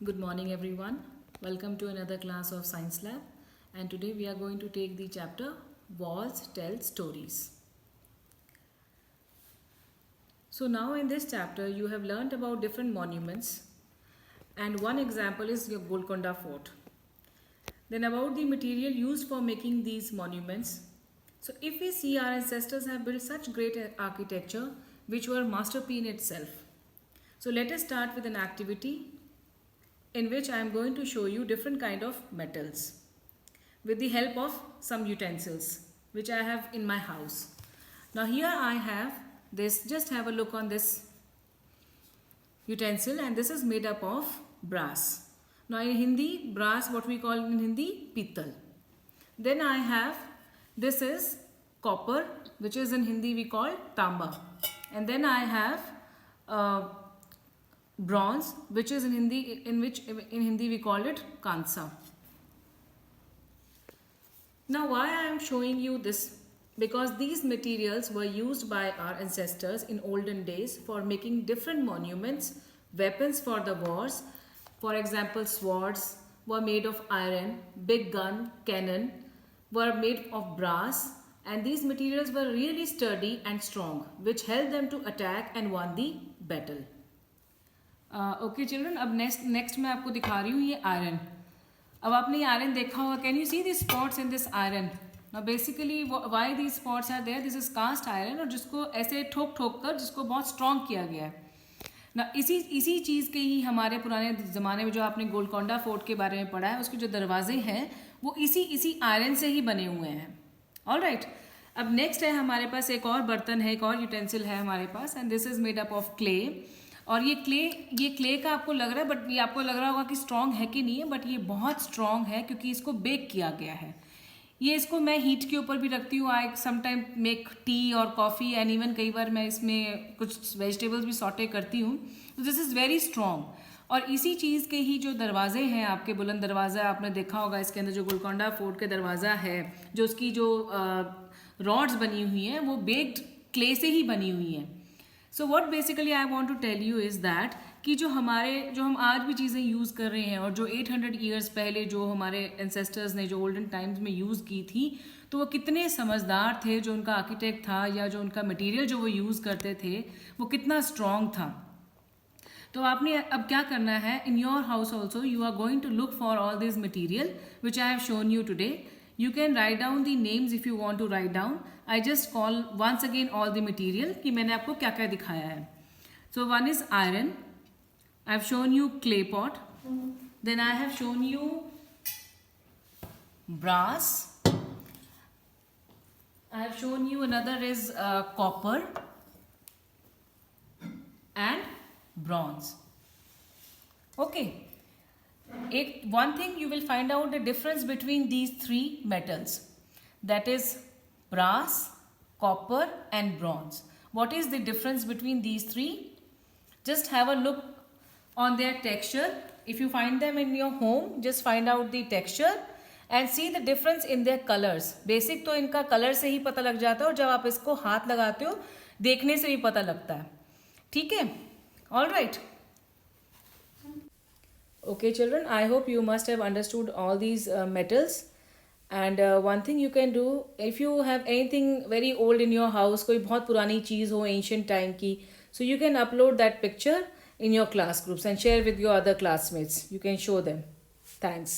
Good morning everyone. Welcome to another class of Science Lab, and today we are going to take the chapter Walls Tell Stories. So now in this chapter you have learnt about different monuments, and one example is your Golconda Fort. Then about the material used for making these monuments. So if we see, our ancestors have built such great architecture which were masterpiece in itself. So let us start with an activity in which I am going to show you different kind of metals with the help of some utensils which I have in my house. Now here I have this, just have a look on this utensil, and this is made up of brass. Now in Hindi, brass, what we call in Hindi, pittal. Then I have, this is copper, which is in Hindi we call tamba. And then I have bronze, which is in Hindi we call it kansa. Now why I am showing you this? Because these materials were used by our ancestors in olden days for making different monuments, weapons for the wars. For example, swords were made of iron, big gun, cannon were made of brass, and these materials were really sturdy and strong, which helped them to attack and won the battle. Okay children, अब next मैं आपको दिखा रही हूँ ये iron. अब आपने ये आयरन देखा होगा. Can you see the spots in this iron? Now basically why the spots are there, this is cast iron, और जिसको ऐसे ठोक ठोक कर जिसको बहुत स्ट्रॉन्ग किया गया है ना. इसी चीज़ के ही हमारे पुराने ज़माने में जो आपने गोलकोंडा फोर्ट के बारे में पढ़ा है, उसके जो दरवाजे हैं वो इसी आयरन से ही बने हुए हैं. All right. अब नेक्स्ट है हमारे पास एक और बर्तन है, एक और यूटेंसिल है हमारे पास, and this is made up of clay. और ये क्ले का आपको लग रहा है, बट ये आपको लग रहा होगा कि स्ट्रॉन्ग है कि नहीं है, बट ये बहुत स्ट्रॉन्ग है क्योंकि इसको बेक किया गया है. ये इसको मैं हीट के ऊपर भी रखती हूँ. आई समटाइम मेक टी और कॉफ़ी, एंड इवन कई बार मैं इसमें कुछ वेजिटेबल्स भी सॉटे करती हूँ. तो दिस इज़ वेरी स्ट्रॉन्ग. और इसी चीज़ के ही जो दरवाजे हैं आपके, बुलंद दरवाज़ा आपने देखा होगा, इसके अंदर जो गोलकोंडा फोर्ट के दरवाज़ा है, जो उसकी जो रॉड्स बनी हुई हैं वो बेक्ड क्ले से ही बनी हुई हैं. So what basically I want to tell you is that कि जो हम आज भी चीज़ें यूज़ कर रहे हैं, और जो 800 ईयर्स पहले जो हमारे एंसेस्टर्स ने जो ओल्डन टाइम्स में यूज़ की थी, तो वो कितने समझदार थे. जो उनका आर्किटेक्ट था या जो उनका मटेरियल जो वो यूज़ करते थे वो कितना स्ट्रॉन्ग था. तो आपने अब क्या करना है, in your house also you are going to look for all this material which I have shown you today. You can write down the names if you want to write down. I just call once again all the material कि मैंने आपको क्या क्या दिखाया है. So one is iron. I have shown you clay pot. Then I have shown you brass. I have shown you another is copper and bronze. Okay. One thing you will find out the difference between these three metals, that is brass, copper and bronze. What is the difference between these three? Just have a look on their texture. If you find them in your home, just find out the texture and see the difference in their colors. Basic तो इनका colour से ही पता लग जाता है, और जब आप इसको हाथ लगाते हो देखने से भी पता लगता है. ठीक है? All right. Okay children, I hope you must have understood all these metals. And one thing you can do, if you have anything very old in your house, कोई बहुत पुरानी चीज़ हो ancient time की, so you can upload that picture in your class groups and share with your other classmates. You can show them. Thanks.